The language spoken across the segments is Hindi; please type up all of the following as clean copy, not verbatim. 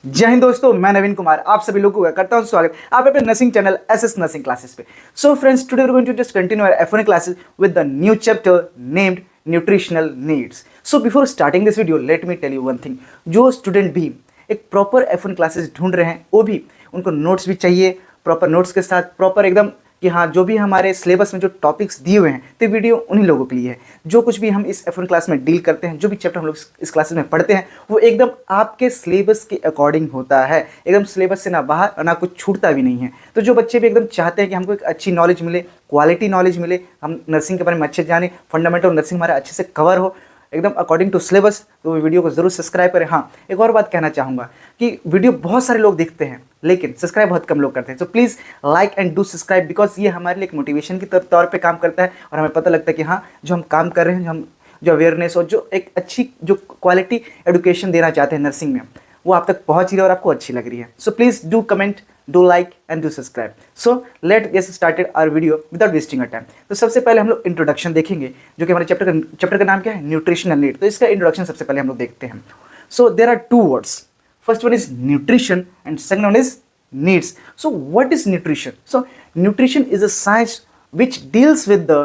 जय हिंद दोस्तों, मैं नवीन कुमार आप सभी लोगों का करता हूं स्वागत आप अपने nursing channel SS nursing classes पे। So friends, today we are going to just continue our F1 classes with the new chapter named nutritional needs. So before starting this video let me tell you one thing. जो स्टूडेंट भी एक प्रॉपर F1 क्लासेस ढूंढ रहे हैं, वो भी उनको नोट्स भी चाहिए, प्रॉपर नोट्स के साथ प्रॉपर एकदम कि हाँ जो भी हमारे सिलेबस में जो टॉपिक्स दिए हुए हैं, तो वीडियो उन्हीं लोगों के लिए है। जो कुछ भी हम इस F1 क्लास में डील करते हैं, जो भी चैप्टर हम लोग इस क्लासेस में पढ़ते हैं, वो एकदम आपके सिलेबस के अकॉर्डिंग होता है, एकदम सिलेबस से ना बाहर और ना कुछ छूटता भी नहीं है। तो जो बच्चे भी एकदम चाहते हैं कि हमको एक अच्छी नॉलेज मिले, क्वालिटी नॉलेज मिले, हम नर्सिंग के बारे में अच्छे जाने, फंडामेंटल नर्सिंग हमारा अच्छे से कवर हो एकदम अकॉर्डिंग टू सिलेबस, तो वीडियो को जरूर सब्सक्राइब करें। हाँ, एक और बात कहना चाहूँगा कि वीडियो बहुत सारे लोग देखते हैं लेकिन सब्सक्राइब बहुत कम लोग करते हैं। तो please like and do subscribe, because ये हमारे लिए एक मोटिवेशन के तौर पे काम करता है और हमें पता लगता है कि हाँ जो हम काम कर रहे हैं, जो अवेयरनेस और जो एक अच्छी जो क्वालिटी एजुकेशन देना चाहते हैं नर्सिंग में, वो आप तक पहुँच रही है और आपको अच्छी लग रही है। So please do comment, do like and do subscribe. So let get started our video without wasting a time. तो सबसे पहले हम लोग इंट्रोडक्शन देखेंगे, जो कि हमारे चैप्टर का नाम क्या है, न्यूट्रिशनल नीड। तो इसका इंट्रोडक्शन सबसे पहले हम लोग देखते हैं। So there are two words, first one is nutrition and second one is needs. So what is nutrition? So nutrition is a science which deals with the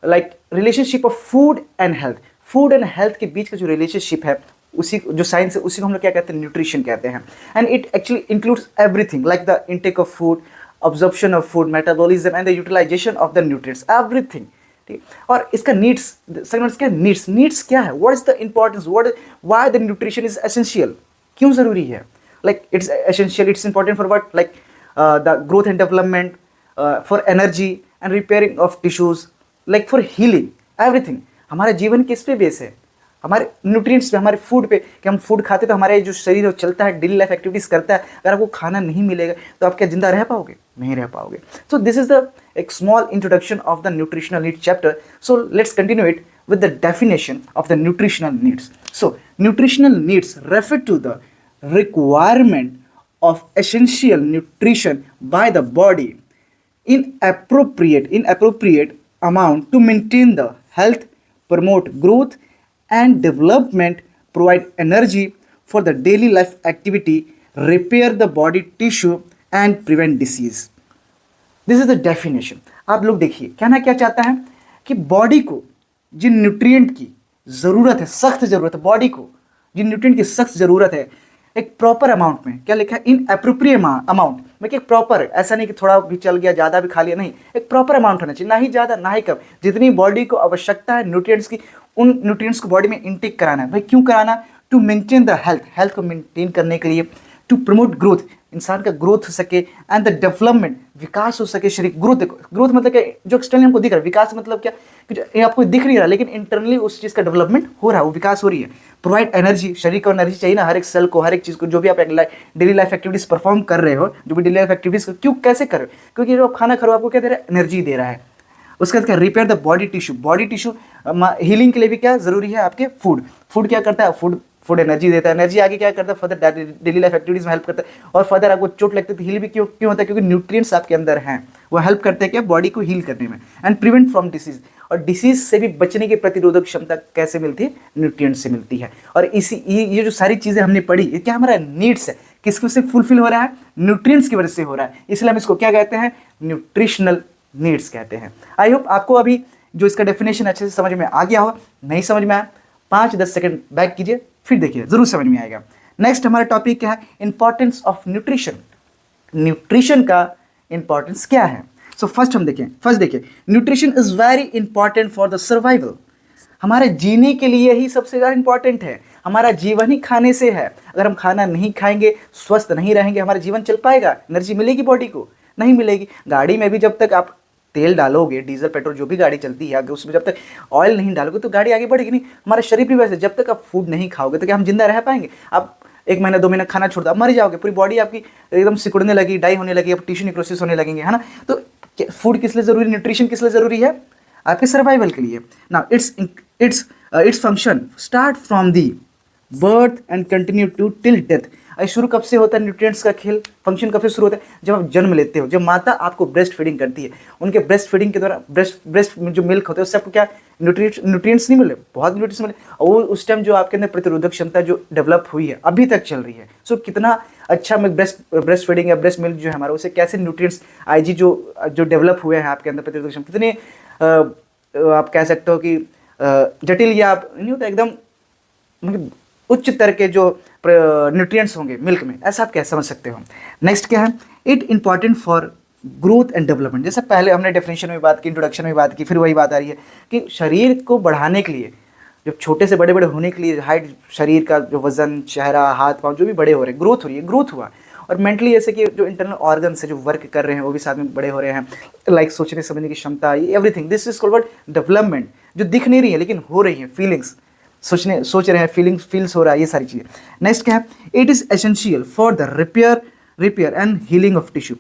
like relationship of food and health. Food and health के बीच का जो रिलेशनशिप है, उसी जो साइंस है, उसी को हम लोग क्या कहते हैं, न्यूट्रिशन कहते हैं। And it actually includes everything like the intake of food, absorption of food, metabolism and the utilisation of the nutrients, everything. ठीक, और इसका नीड्स, सेकंड क्या नीड्स, नीड्स क्या है, what is the importance, why the nutrition is essential, क्यों ज़रूरी है। Like it's essential, it's important for what, like the growth and development, for energy and repairing of tissues, like for healing, everything. हमारा जीवन किस पे बेस है, हमारे न्यूट्रिएंट्स पे, हमारे फूड पे, कि हम फूड खाते तो हमारे जो शरीर है वो चलता है, डेली लाइफ एक्टिविटीज़ करता है। अगर आपको खाना नहीं मिलेगा तो आप क्या जिंदा रह पाओगे, नहीं रह पाओगे। सो दिस इज द एक small introduction of the nutritional need chapter. So let's continue it with the definition of the nutritional needs. So, nutritional needs refer to the requirement of essential nutrition by the body in appropriate amount to maintain the health, promote growth and development, provide energy for the daily life activity, repair the body tissue and prevent disease. This is the definition. आप लोग देखिए कहना क्या चाहता है कि बॉडी को जिन न्यूट्रिएंट की ज़रूरत है, सख्त ज़रूरत है, बॉडी को जिन न्यूट्रिएंट की सख्त ज़रूरत है, एक प्रॉपर अमाउंट में, क्या लिखा है, इन अप्रोप्रिएट अमाउंट में, कि एक प्रॉपर, ऐसा नहीं कि थोड़ा भी चल गया, ज़्यादा भी खा लिया, नहीं, एक प्रॉपर अमाउंट होना चाहिए, ना ही ज़्यादा ना ही कम। जितनी बॉडी को आवश्यकता है न्यूट्रिएंट्स की, उन न्यूट्रिएंट्स को बॉडी में इनटेक कराना है। भाई क्यों कराना, to maintain the health, health को मेंटेन करने के लिए, टू प्रमोट ग्रोथ, इंसान का ग्रोथ हो सके, एंड द डेवलपमेंट, विकास हो सके शरीर। ग्रोथ, ग्रोथ मतलब क्या, जो एक्सटर्नली हमको दिख रहा है, विकास मतलब क्या, ये आपको दिख नहीं रहा लेकिन इंटरनली उस चीज़ का डेवलपमेंट हो रहा है, वो विकास हो रही है। प्रोवाइड एनर्जी, शरीर को एनर्जी चाहिए ना, हर एक सेल को, हर एक चीज़ को, जो भी आप डेली लाइफ एक्टिविटीज़ परफॉर्म कर रहे हो, जो भी डेली लाइफ एक्टिविटीज़ क्यों कैसे कर रहे हो, क्योंकि जो आप खाना खा रहे हो आपको क्या दे रहा है, एनर्जी दे रहा है। उसके बाद क्या, repair the body tissue, body tissue healing के लिए भी क्या जरूरी है, आपके फूड, फूड क्या करता है, फूड एनर्जी देता है, एनर्जी आगे क्या करता है, फर्दर डेली लाइफ एक्टिविटीज में हेल्प करता है। और फर्दर आपको चोट लगती है तो हील भी क्यों होता है, क्योंकि न्यूट्रिएंट्स आपके अंदर हैं, वो हेल्प करते हैं क्या, बॉडी को हील करने में। एंड प्रिवेंट फ्रॉम डिसीज, और डिसीज से भी बचने की प्रतिरोधक क्षमता कैसे मिलती है, न्यूट्रिएंट्स से मिलती है। और इसी ये जो सारी चीज़ें हमने पढ़ी, ये क्या हमारा नीड्स है, किसको से फुलफिल हो रहा है, न्यूट्रिएंट्स की वजह से हो रहा है, इसलिए हम इसको क्या कहते हैं, न्यूट्रिशनल नीड्स कहते हैं। आई होप आपको अभी जो इसका डेफिनेशन अच्छे से समझ में आ गया हो, नहीं समझ में आया 5-10 सेकंड बैक कीजिए, फिर देखिए जरूर समझ में आएगा। नेक्स्ट हमारा टॉपिक क्या है, इंपॉर्टेंस ऑफ न्यूट्रिशन। न्यूट्रिशन का इंपॉर्टेंस क्या है। सो फर्स्ट देखिए, nutrition is very important for the survival. हमारे जीने के लिए ही सबसे ज़्यादा इंपॉर्टेंट है, हमारा जीवन ही खाने से है। अगर हम खाना नहीं खाएंगे, स्वस्थ नहीं रहेंगे, हमारा जीवन चल पाएगा, एनर्जी मिलेगी बॉडी को, नहीं मिलेगी। गाड़ी में भी जब तक आप तेल डालोगे, डीजल पेट्रोल जो भी गाड़ी चलती है, अगर उसमें जब तक ऑयल नहीं डालोगे तो गाड़ी आगे बढ़ेगी नहीं। हमारा शरीर भी वैसे, जब तक आप फूड नहीं खाओगे तो क्या हम जिंदा रह पाएंगे। आप 1 महीना 2 महीना खाना छोड़ दो, आप मर जाओगे, पूरी बॉडी आपकी एकदम सिकुड़ने लगी, डाई होने लगी, अब टिश्यू निक्रोसिस होने लगेंगे, है ना। तो फूड किस लिए जरूरी, न्यूट्रिशन किस लिए जरूरी है, आपके सर्वाइवल के लिए। Now its function start from the birth and continue to till death. शुरू कब से होता है न्यूट्रिएंट्स का खेल, फंक्शन कब से शुरू होता है? जब आप जन्म लेते हो, जब माता आपको ब्रेस्ट फीडिंग करती है, उनके ब्रेस्ट फीडिंग के द्वारा ब्रेस्ट में जो मिल्क होता है उससे आपको क्या न्यूट्रिएंट्स नहीं मिले, बहुत न्यूट्रिएंट्स मिले, और वो उस टाइम जो आपके अंदर प्रतिरोधक क्षमता जो डेवलप हुई है अभी तक चल रही है। सो कितना अच्छा में ब्रेस्ट फीडिंग या ब्रेस्ट मिल्क जो है हमारा, उसे कैसे न्यूट्रिएंट्स आईजी जो डेवलप हुए हैं आपके अंदर प्रतिरोधक क्षमता, कितने आप कह सकते हो कि जटिल या आप नहीं होता एकदम मतलब उच्च स्तर के जो न्यूट्रिएंट्स होंगे मिल्क में, ऐसा आप क्या समझ सकते हो। नेक्स्ट क्या है, it important for growth and development. जैसे पहले हमने डेफिनेशन में बात की, इंट्रोडक्शन में बात की, फिर वही बात आ रही है कि शरीर को बढ़ाने के लिए, जब छोटे से बड़े बड़े होने के लिए, हाइट, शरीर का जो वजन, चेहरा, हाथ पाँव जो भी बड़े हो रहे हैं, ग्रोथ हो रही है, ग्रोथ हुआ, और मेंटली जैसे कि जो इंटरनल ऑर्गन्स है जो वर्क कर रहे हैं वो भी साथ में बड़े हो रहे हैं, लाइक सोचने समझने की क्षमता, ये everything, this is called development, जो दिख नहीं रही है लेकिन हो रही है, फीलिंग्स, सोच रहे हैं, फील्स हो रहा है, ये सारी चीज़ें। नेक्स्ट क्या है, it is essential for the repair and healing of tissue.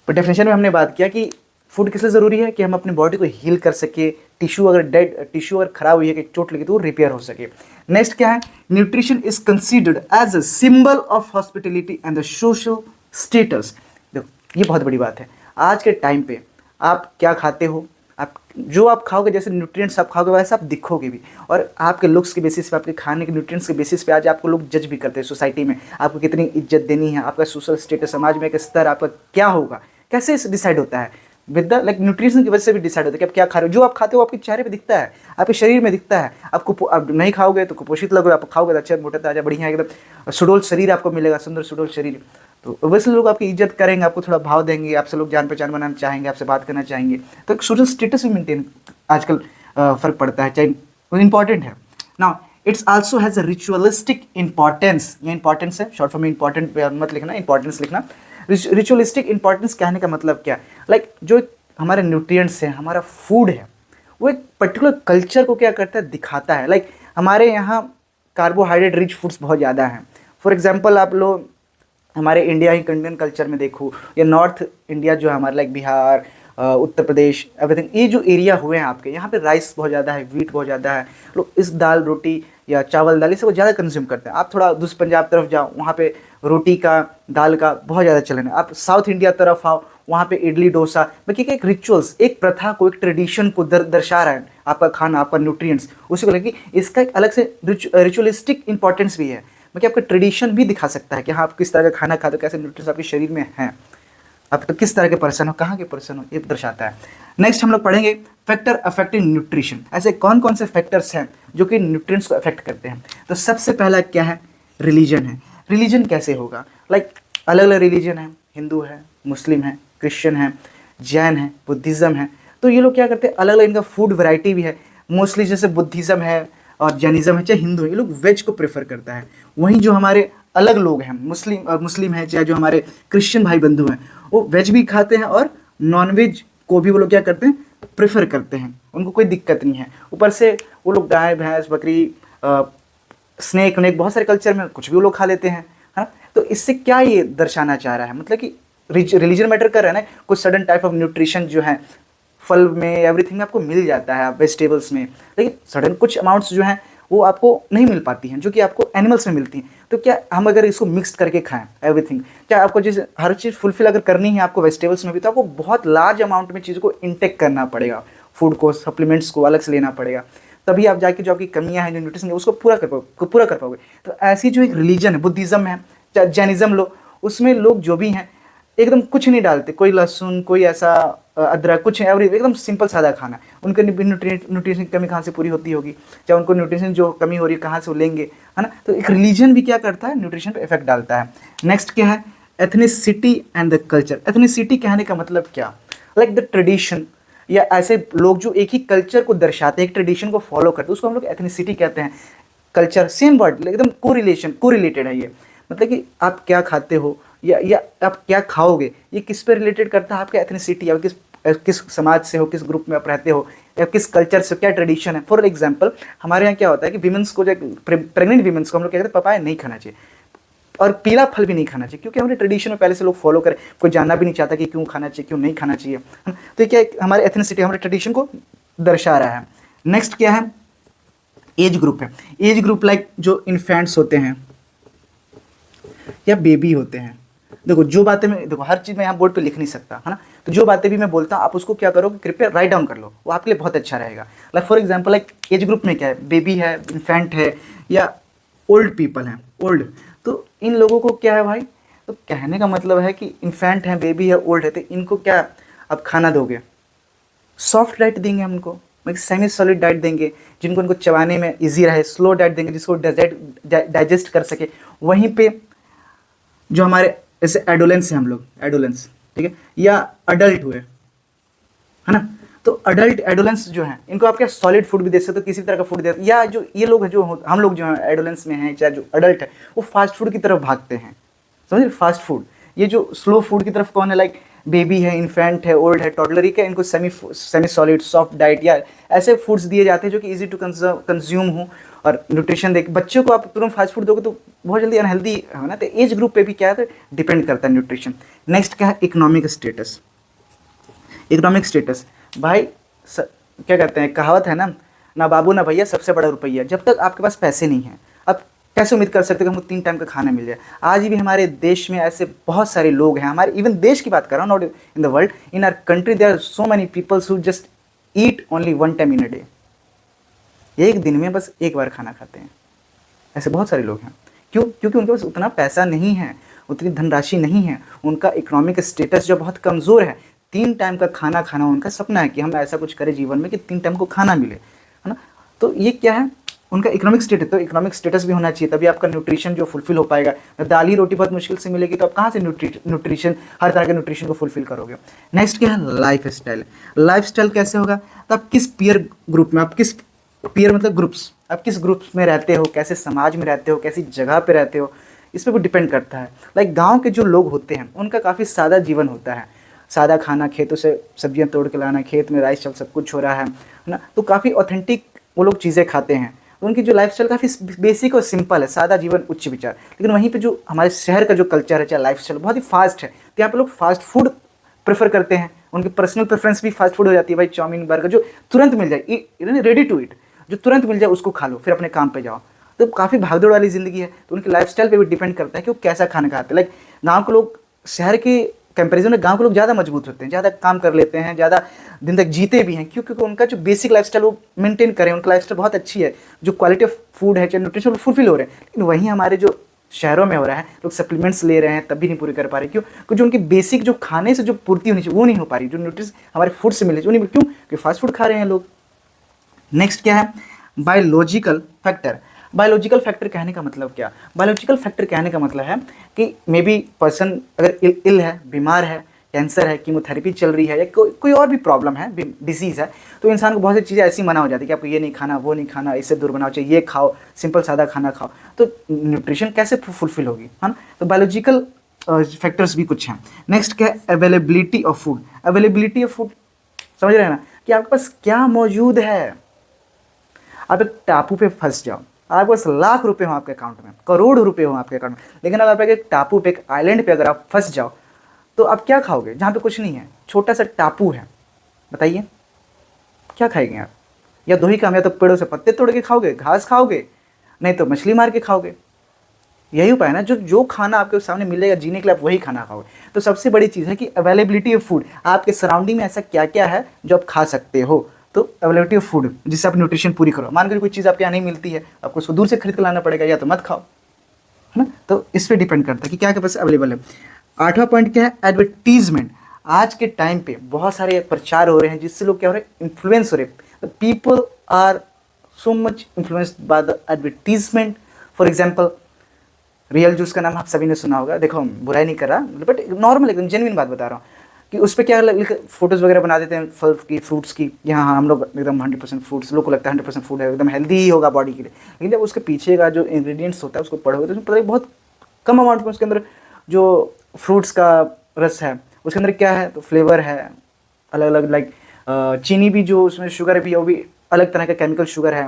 तो डेफिनेशन में हमने बात किया कि फूड किस लिए ज़रूरी है, कि हम अपनी बॉडी को हील कर सके, टिश्यू अगर डेड टिश्यू अगर खराब हुई है, कि चोट लगी तो वो रिपेयर हो सके। नेक्स्ट क्या है, nutrition is considered as a symbol of hospitality and the social status. देखो ये बहुत बड़ी बात है, आज के टाइम पे आप क्या खाते हो, आप जो आप खाओगे, जैसे न्यूट्रिएंट्स आप खाओगे वैसे आप दिखोगे भी, और आपके लुक्स के बेसिस पे, आपके खाने के न्यूट्रिएंट्स के बेसिस पे आज आपको लोग जज भी करते हैं सोसाइटी में, आपको कितनी इज्जत देनी है, आपका सोशल स्टेटस, समाज में एक स्तर आपका क्या होगा, कैसे डिसाइड होता है, विद द लाइक न्यूट्रिशन की वजह से भी डिसाइड होता है कि आप क्या खा रहे हो। जो आप खाते हो आपके चेहरे पे दिखता है, आपके शरीर में दिखता है। आपको आप नहीं खाओगे तो कुपोषित लगोगे, आप खाओगे तो अच्छा मोटा ताजा बढ़िया एकदम सुडौल शरीर आपको मिलेगा, सुंदर सुडौल शरीर, तो वैसे लोग आपकी इज्जत करेंगे, आपको थोड़ा भाव देंगे, आपसे लोग जान पहचान बनाना चाहेंगे, आपसे बात करना चाहेंगे, तो एक सोशल स्टेटस भी मेंटेन आजकल फ़र्क पड़ता है, चाहे इंपॉर्टेंट है। Now it's also has a ritualistic importance, ये इंपॉर्टेंस है, शॉर्ट फॉर्म में इंपॉर्टेंट मत लिखना, इंपॉर्टेंस लिखना। रिचुअलिस्टिक इंपॉर्टेंस कहने का मतलब क्या, लाइक जो हमारे न्यूट्रिएंट्स हैं, हमारा फूड है, वो एक पर्टिकुलर कल्चर को क्या करता है, दिखाता है। लाइक हमारे यहाँ कार्बोहाइड्रेट रिच फूड्स बहुत ज़्यादा हैं। फॉर एग्जांपल आप लोग हमारे इंडिया ही इंडियन कल्चर में देखो, या नॉर्थ इंडिया जो है हमारा, लाइक बिहार, उत्तर प्रदेश, एवरीथिंग, ये जो एरिया हुए हैं आपके, यहाँ पे राइस बहुत ज़्यादा है, व्हीट बहुत ज़्यादा है, लोग इस दाल रोटी या चावल दाल इसे वो ज़्यादा कंज्यूम करते हैं। आप थोड़ा दूसरे पंजाब तरफ जाओ, वहाँ पे रोटी का, दाल का बहुत ज़्यादा चलन है। आप साउथ इंडिया तरफ आओ, वहाँ पे इडली डोसा, बाकी एक रिचुअल्स, एक प्रथा को, एक ट्रेडिशन को दर्शा रहा है आपका खाना, आपका न्यूट्रिएंट्स, उसी को लेकर इसका एक अलग से रिचुअलिस्टिक इंपॉर्टेंस भी है। बाकी आपका ट्रेडिशन भी दिखा सकता है कि हाँ आप किस तरह का खाना खाते हो, कैसे न्यूट्रिएंट्स आपके शरीर में हैं, आप तो किस तरह के पर्सन हो, कहाँ के पर्सन हो, ये दर्शाता है। नेक्स्ट हम लोग पढ़ेंगे फैक्टर अफेक्टिंग न्यूट्रिशन। ऐसे कौन कौन से फैक्टर्स हैं जो कि न्यूट्रिएंट्स को अफेक्ट करते हैं। तो सबसे पहला क्या है, रिलीजन है। रिलीजन कैसे होगा, लाइक अलग अलग रिलीजन है, हिंदू है, मुस्लिम है, क्रिश्चियन है, जैन है, बुद्धिज़्म है, तो ये लोग क्या करते हैं, अलग अलग इनका फूड वैरायटी भी है। मोस्टली जैसे बुद्धिज़्म है और जैनिज़्म है, चाहे हिंदू है, ये लोग वेज को प्रेफर करता है। वहीं जो हमारे अलग लोग हैं, मुस्लिम है, चाहे जो हमारे क्रिश्चियन भाई बंधु हैं, वो वेज भी खाते हैं और नॉन वेज को भी वो लोग क्या करते हैं, प्रेफर करते हैं, उनको कोई दिक्कत नहीं है। ऊपर से वो लोग गाय भैंस बकरी स्नेक वनेक बहुत सारे कल्चर में कुछ भी वो लोग खा लेते हैं, है ना। तो इससे क्या ये दर्शाना चाह रहा है, मतलब कि रिलीजन मैटर कर रहा है ना, कुछ सडन टाइप ऑफ न्यूट्रिशन जो है फल में, एवरीथिंग में आपको मिल जाता है, वेजिटेबल्स में, लेकिन सडन कुछ अमाउंट्स जो हैं वो आपको नहीं मिल पाती हैं, जो कि आपको एनिमल्स में मिलती हैं। तो क्या हम अगर इसको मिक्स करके खाएं एवरीथिंग, क्या आपको जिस हर चीज़ फुलफिल अगर करनी है आपको वेजिटेबल्स में भी, तो आपको बहुत लार्ज अमाउंट में चीज़ों को इंटेक करना पड़ेगा, फूड को, सप्लीमेंट्स को अलग से लेना पड़ेगा, तभी आप जाके जो आपकी कमियां हैं, जो न्यूट्रिशन है, उसको पूरा कर पाओगे। तो ऐसी जो एक रिलीजन है, बुद्धिज़्म है, जैनिज़्म लो, उसमें लोग जो भी हैं एकदम कुछ नहीं डालते, कोई लहसुन, कोई ऐसा अदरक, कुछ एवरी, एकदम सिंपल सादा खाना। उनके न्यूट्रिशन की कमी कहाँ से पूरी होती होगी, चाहे उनको न्यूट्रिशन जो कमी हो रही है कहाँ से वो लेंगे, है ना। तो एक रिलीजन भी क्या करता है, न्यूट्रिशन पे इफेक्ट डालता है। नेक्स्ट क्या है, ethnicity and the culture. Ethnicity कहने का मतलब क्या, लाइक द ट्रेडिशन, या ऐसे लोग जो एक ही कल्चर को दर्शाते हैं, एक ट्रेडिशन को फॉलो करते हैं, उसको हम लोग एथनिसिटी कहते हैं। कल्चर सेम वर्ड, एकदम कोरिलेटेड है ये, मतलब कि आप क्या खाते हो या आप क्या खाओगे, ये किस पे रिलेटेड करता है, आपका एथनिसिटी, या किस समाज से हो, किस ग्रुप में आप रहते हो, या किस कल्चर से, क्या ट्रेडिशन है। फॉर एग्जांपल हमारे यहाँ क्या होता है कि विमेंस को, जो प्रेग्नेंट विमेंस को हम लोग क्या कहते हैं, पपाया नहीं खाना चाहिए और पीला फल भी नहीं खाना चाहिए, क्योंकि हमारे ट्रेडिशन में पहले से लोग फॉलो करें, कोई जानना भी नहीं चाहता कि क्यों खाना चाहिए, क्यों नहीं खाना चाहिए, है ना। तो क्या हमारे एथनिसिटी, हमारे ट्रेडिशन को दर्शा रहा है। नेक्स्ट क्या है, एज ग्रुप है। एज ग्रुप लाइक जो इन्फेंट्स होते हैं, या बेबी होते हैं, देखो जो बातें मैं, देखो हर चीज़ मैं यहाँ बोर्ड पे लिख नहीं सकता है ना, तो जो बातें भी मैं बोलता हूँ आप उसको क्या करो कि कृपया राइट डाउन कर लो, वो आपके लिए बहुत अच्छा रहेगा। Like for example like age group में क्या है, बेबी है, इन्फेंट है, या ओल्ड पीपल हैं, ओल्ड, तो इन लोगों को क्या है भाई, तो कहने का मतलब है कि इन्फेंट है, बेबी है, ओल्ड है, तो इनको क्या आप खाना दोगे, सॉफ्ट डाइट देंगे हम उनको, मतलब सेमी सॉलिड डाइट देंगे जिनको उनको चबाने में इजी रहे, स्लो डाइट देंगे जिसको डाइजेस्ट कर सके। वहीं पे जो हमारे जैसे एडोलेंस हैं हम लोग, एडोलेंस ठीक है, या अडल्ट हुए है ना, तो अडल्ट एडोलेंस जो हैं इनको आप क्या सॉलिड फूड भी दे सकते हो, किसी तरह का फूड दे, या जो ये लोग हैं जो हम लोग जो हैं एडोलेंस में हैं, चाहे जो अडल्ट है वो फास्ट फूड की तरफ भागते हैं, समझ रहे, फास्ट फूड। ये जो स्लो फूड की तरफ कौन है, लाइक बेबी है, इन्फेंट है, ओल्ड है, टॉडलर ही, क्या इनको सेमी सॉलिड सॉफ्ट डाइट या ऐसे फूड्स दिए जाते हैं जो कि इजी टू कंज्यूम हो और न्यूट्रिशन दे। बच्चों को आप तुरंत फास्ट फूड दोगे तो बहुत जल्दी अनहेल्दी है ना, तो एज ग्रुप पे भी क्या है, डिपेंड करता है न्यूट्रिशन। नेक्स्ट क्या है, इकोनॉमिक स्टेटस। इकोनॉमिक स्टेटस भाई क्या कहते हैं, कहावत है ना बाबू ना भैया सबसे बड़ा रुपया। जब तक आपके पास पैसे नहीं हैं अब कैसे उम्मीद कर सकते कि हमको 3 टाइम का खाना मिल जाए। आज भी हमारे देश में ऐसे बहुत सारे लोग हैं, हमारे इवन देश की बात कर रहा हूँ, not in the world, in our country there are so many peoples who just eat only 1 time in a day, एक दिन में बस एक बार खाना खाते हैं। ऐसे बहुत सारे लोग हैं, क्यों, क्योंकि उनके पास उतना पैसा नहीं है, उतनी धनराशि नहीं है, उनका इकोनॉमिक स्टेटस जो बहुत कमज़ोर है। 3 टाइम का खाना खाना उनका सपना है कि हम ऐसा कुछ करें जीवन में कि 3 टाइम को खाना मिले, है ना। तो ये क्या है, उनका इकोनॉमिक स्टेटस। तो इकोनॉमिक स्टेटस भी होना चाहिए, तभी आपका न्यूट्रिशन जो फुलफिल हो पाएगा। दाल ही रोटी बहुत मुश्किल से मिलेगी तो आप कहाँ से न्यूट्रिशन, हर तरह के न्यूट्रिशन को फुलफिल करोगे। नेक्स्ट क्या है, लाइफ स्टाइल। लाइफ स्टाइल कैसे होगा, तो आप किस पीयर ग्रुप में, आप किस पीयर मतलब ग्रुप्स, आप किस ग्रुप्स में रहते हो, कैसे समाज में रहते हो, कैसी जगह पे रहते हो, इस पर भी डिपेंड करता है। लाइक गांव के जो लोग होते हैं उनका काफ़ी सादा जीवन होता है, सादा खाना, खेतों से सब्जियां तोड़ के लाना, खेत में राइस चावल सब कुछ हो रहा है ना, तो काफ़ी ऑथेंटिक वो लोग चीज़ें खाते हैं। उनकी जो लाइफस्टाइल काफ़ी बेसिक और सिंपल है, सादा जीवन उच्च विचार। लेकिन वहीं पे जो हमारे शहर का जो कल्चर है, चाहे लाइफस्टाइल बहुत ही फास्ट है, तो यहाँ पे लोग फास्ट फूड प्रेफर करते हैं, उनकी पर्सनल प्रेफरेंस भी फास्ट फूड हो जाती है। भाई चाउमीन, बर्गर जो तुरंत मिल जाए, रेडी टू ईट, जो तुरंत मिल जाए उसको खा लो, फिर अपने काम पे जाओ। तो काफ़ी भागदौड़ वाली ज़िंदगी है, तो उनकी लाइफस्टाइल पे भी डिपेंड करता है कि वो कैसा खाना खाते हैं। लाइक गाँव के लोग शहर के कंपैरिजन में गांव के लोग ज़्यादा मजबूत होते हैं, ज़्यादा काम कर लेते हैं, ज़्यादा दिन तक जीते भी हैं, क्यों, क्योंकि उनका जो बेसिक लाइफस्टाइल वो मेंटेन करें, उनका लाइफस्टाइल बहुत अच्छी है, जो क्वालिटी ऑफ फूड है, चाहे न्यूट्रिशन फुलफिल हो रहे हैं। लेकिन वहीं हमारे जो शहरों में हो रहा है, लोग सप्लीमेंट्स ले रहे हैं तब भी नहीं पूरी कर पा रहे, क्यों, क्योंकि जो उनकी बेसिक जो खाने से जो पूर्ति होनी चाहिए वो नहीं हो पा रही, जो न्यूट्रिशन हमारे फूड से मिले वो नहीं, क्यों, क्योंकि फास्ट फूड खा रहे हैं लोग। नेक्स्ट क्या है, बायोलॉजिकल फैक्टर। बायोलॉजिकल फैक्टर कहने का मतलब क्या, बायोलॉजिकल फैक्टर कहने का मतलब है कि मे बी पर्सन अगर इल है, बीमार है, कैंसर है, कीमोथेरेपी चल रही है, या कोई और भी प्रॉब्लम है, डिजीज़ है, तो इंसान को बहुत सी चीज़ें ऐसी मना हो जाती है कि आपको ये नहीं खाना, वो नहीं खाना, इससे दूर बनाओ, चाहिए ये खाओ, सिंपल सादा खाना खाओ, तो न्यूट्रिशन कैसे फुलफिल होगी, है ना। तो बायोलॉजिकल फैक्टर्स भी कुछ हैं। नेक्स्ट क्या है, availability of food. Availability of food समझ रहे हैं ना, कि आपके पास क्या मौजूद है। आप एक टापू पे फंस जाओ, आपके पास लाख रुपए हो आपके अकाउंट में, करोड़ रुपए हो आपके अकाउंट में, लेकिन अगर आप एक टापू पे, एक आइलैंड पे अगर आप फंस जाओ तो आप क्या खाओगे, जहाँ पे कुछ नहीं है, छोटा सा टापू है, बताइए क्या खाएंगे आप। या दो ही काम, या तो पेड़ों से पत्ते तोड़ के खाओगे, घास खाओगे, नहीं तो मछली मार के खाओगे। यही उपाय है ना, जो खाना आपके सामने मिलेगा जीने के लिए आप वही खाना खाओगे। तो सबसे बड़ी चीज़ है कि अवेलेबिलिटी ऑफ फूड, आपके सराउंडिंग में ऐसा क्या क्या है जो आप खा सकते हो। तो अवेलेबिलिटी ऑफ फूड जिससे आप न्यूट्रिशन पूरी करो। मान कर कोई चीज़ आपके यहाँ नहीं मिलती है, आपको उसको दूर से खरीद कर लाना पड़ेगा, या तो मत खाओ, है ना। तो इस पर डिपेंड करता है कि क्या क्या पास अवेलेबल है। 8वां पॉइंट क्या है, एडवर्टीजमेंट। आज के टाइम पे बहुत सारे प्रचार हो रहे हैं जिससे लोग क्या हो रहे हैं, इन्फ्लुएंस हो रहे हैं। People are so much influenced by the advertisement. For example real juice का नाम आप सभी ने सुना होगा, देखो बुराई नहीं कर रहा, बट नॉर्मल एकदम जेन्युइन बात बता रहा हूँ कि उस पर क्या फोटोज़ वगैरह बना देते हैं फल की, फ्रूट्स की, यहाँ हम लोग एकदम 100% फ्रूट्स, लोग को लगता है 100% फूड है, एकदम हेल्दी ही होगा बॉडी के लिए। लेकिन जब उसके पीछे का जो इंग्रेडिएंट्स होता है उसको पढ़ोगे तो उसमें पता है बहुत कम अमाउंट में उसके अंदर जो फ्रूट्स का रस है उसके अंदर क्या है, तो फ्लेवर है अलग अलग, लाइक चीनी भी जो उसमें शुगर भी है वो भी अलग तरह का केमिकल शुगर है,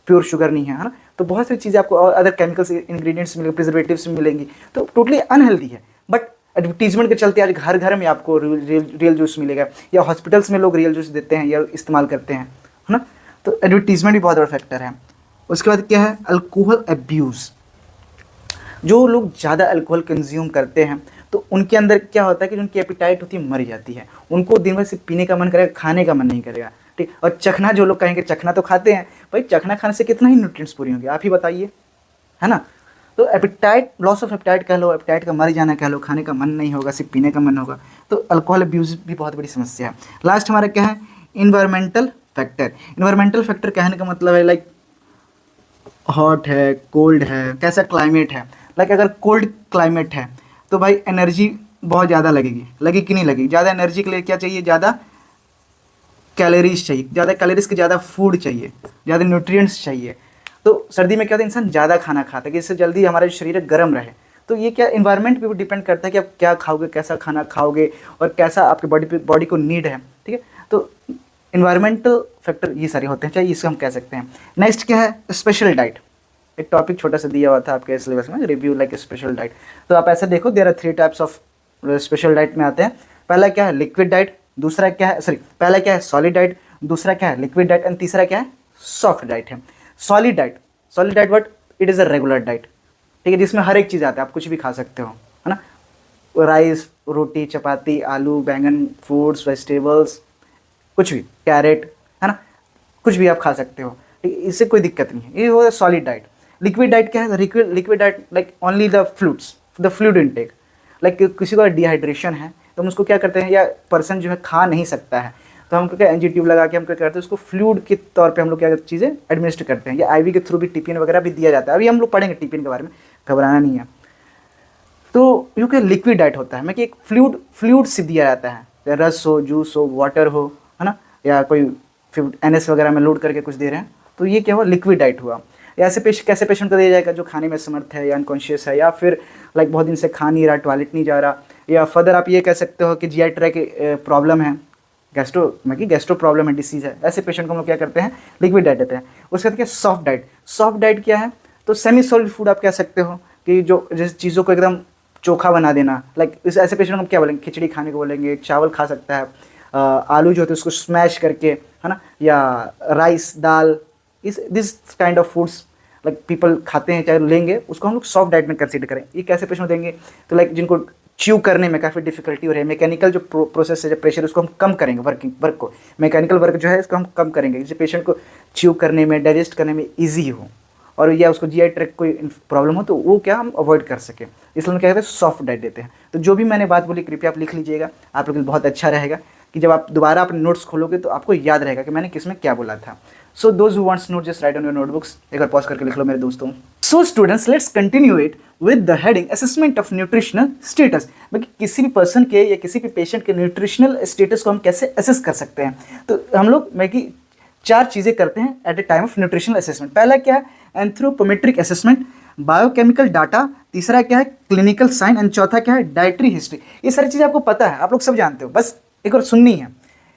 प्योर शुगर नहीं है, है ना। तो बहुत सारी चीज़ें आपको और अदर केमिकल्स इंग्रेडिएंट्स मिलेंगे, प्रिजर्वेटिव्स मिलेंगी, तो टोटली अनहेल्दी है। बट एडवर्टीजमेंट के चलते आज घर घर में आपको रियल जूस मिलेगा, या हॉस्पिटल्स में लोग रियल जूस देते हैं या इस्तेमाल करते हैं, है ना। तो एडवर्टीजमेंट भी बहुत बड़ा फैक्टर है। उसके बाद क्या है, अल्कोहल अब्यूज़। जो लोग ज़्यादा अल्कोहल कंज्यूम करते हैं तो उनके अंदर क्या होता है कि उनकी एपिटाइट होती है मर जाती है, उनको दिन भर से पीने का मन करेगा, खाने का मन नहीं करेगा, ठीक। और चखना, जो लोग कहेंगे चखना तो खाते हैं, भाई चखना खाने से कितना ही न्यूट्रिएंट्स पूरी होंगे, आप ही बताइए, है ना। तो एपिटाइट, लॉस ऑफ एपिटाइट कह लो, एपिटाइट का मर जाना कह लो, खाने का मन नहीं होगा, सिर्फ पीने का मन होगा, तो अल्कोहल अब्यूज़ भी बहुत बड़ी समस्या है। लास्ट हमारा क्या है, इन्वायरमेंटल फैक्टर। इन्वायरमेंटल फैक्टर कहने का मतलब है लाइक हॉट है, कोल्ड है, कैसा क्लाइमेट है। लाइक अगर कोल्ड क्लाइमेट है तो भाई एनर्जी बहुत ज़्यादा लगेगी कि नहीं लगेगी। ज़्यादा एनर्जी के लिए क्या चाहिए, ज़्यादा कैलोरीज चाहिए, ज़्यादा कैलोरीज के ज़्यादा फूड चाहिए, ज़्यादा न्यूट्रिएंट्स चाहिए। तो सर्दी में क्या होता है, इंसान ज़्यादा खाना खाता है कि इससे जल्दी हमारा शरीर गर्म रहे। तो ये क्या इन्वायरमेंट पे भी डिपेंड करता है कि आप क्या खाओगे, कैसा खाना खाओगे और कैसा आपके बॉडी को नीड है, ठीक है। तो इन्वायरमेंटल फैक्टर ये सारे होते हैं, चाहिए इसको हम कह सकते हैं। नेक्स्ट क्या है, स्पेशल डाइट। एक टॉपिक छोटा सा दिया हुआ था आपके सिलेबस में, रिव्यू लाइक स्पेशल डाइट। तो आप ऐसे देखो, there are 3 types of special diet में आते हैं। पहला क्या है, लिक्विड डाइट। दूसरा क्या है, पहला क्या है सॉलिड डाइट, दूसरा क्या है लिक्विड डाइट, एंड तीसरा क्या है सॉफ्ट डाइट है। Solid diet what, it is a regular diet, ठीक है, जिसमें हर एक चीज़ आता है, आप कुछ भी खा सकते हो, है ना। राइस, रोटी, चपाती, आलू, बैंगन, फ्रूट्स, वेजिटेबल्स, कुछ भी, कैरेट, है ना, कुछ भी आप खा सकते हो, ठीक है, इससे कोई दिक्कत नहीं है। ये हो सॉलिड डाइट। लिक्विड डाइट क्या है, liquid diet like only the fluid intake. Like किसी को डिहाइड्रेशन है तो हम उसको क्या करते हैं, या पर्सन जो है खा नहीं सकता है तो हम क्या एनजी ट्यूब लगा के हम क्या करते हैं, उसको फ्लूइड के तौर पे हम लोग क्या चीज़ें एडमिनिस्टर करते हैं, या आईवी के थ्रू भी टिफिन वगैरह भी दिया जाता है। अभी हम लोग पढ़ेंगे टिफिन के बारे में, घबराना नहीं है। तो जो कि लिक्विड डाइट होता है, मैं कि एक फ्लूइड से दिया जाता है, या रस हो, जूस हो, वाटर हो, है ना, या कोई NS वगैरह में लोड करके कुछ दे रहे हैं, तो ये क्या हुआ, लिक्विड डाइट हुआ। या ऐसे कैसे पेशेंट को दिया जाएगा जो खाने में समर्थ है या अनकॉन्शियस है, या फिर लाइक बहुत दिन से खा नहीं रहा, टॉयलेट नहीं जा रहा, या फर्दर आप ये कह सकते हो कि GI ट्रैक प्रॉब्लम है, गैस्ट्रो प्रॉब्लम है, डिसीज़ है, ऐसे पेशेंट को हम लोग क्या करते हैं, लिक्विड डाइट देते हैं। उसके बाद क्या, सॉफ्ट डाइट। सॉफ्ट डाइट क्या है, तो सेमी सॉलिड फूड आप कह सकते हो, कि जो जिस चीज़ों को एकदम चोखा बना देना। लाइक इस ऐसे पेशेंट को हम क्या बोलेंगे, खिचड़ी खाने को बोलेंगे, चावल खा सकता है, आलू जो होते हैं उसको स्मैश करके, है ना, या rice, dal, this kind of foods like people खाते हैं, चाहे लेंगे, उसको हम लोग सॉफ्ट डाइट में कंसीडर करें। ये कैसे पेशेंट देंगे, तो लाइक जिनको च्यू करने में काफ़ी डिफिकल्टी हो रही है, मैकेनिकल जो प्रोसेस है, जो प्रेशर, उसको हम कम करेंगे, वर्क को, मैकेनिकल वर्क जो है इसको हम कम करेंगे, जिससे पेशेंट को च्यू करने में, डाइजेस्ट करने में ईजी हो, और या उसको GI ट्रैक कोई प्रॉब्लम हो तो वो क्या हम अवॉइड कर सकें, इसलिए हम क्या कहते हैं, सॉफ्ट डाइट देते हैं। तो जो भी मैंने बात बोली कृपया आप लिख लीजिएगा, आप लोग के लिए बहुत अच्छा रहेगा कि जब आप दोबारा अपने नोट्स खोलोगे तो आपको याद रहेगा कि मैंने किस में क्या बोला था। So those who wants note just right on your notebooks, एक बार पॉज करके लिख लो मेरे दोस्तों। So students, let's continue it with the heading assessment of nutritional status. मतलब किसी भी पर्सन के या किसी भी पेशेंट के न्यूट्रिशनल स्टेटस को हम कैसे असेस कर सकते हैं। तो हम लोग 4 चीज़ें करते हैं at a time of nutritional assessment. पहला क्या है, एंथ्रोपोमेट्रिक असेसमेंट, बायोकेमिकल डाटा, तीसरा क्या है, क्लिनिकल साइन, एंड चौथा क्या है, डाइटरी हिस्ट्री। ये सारी चीज़ें आपको पता है, आप लोग सब जानते हो, बस एक और सुननी है।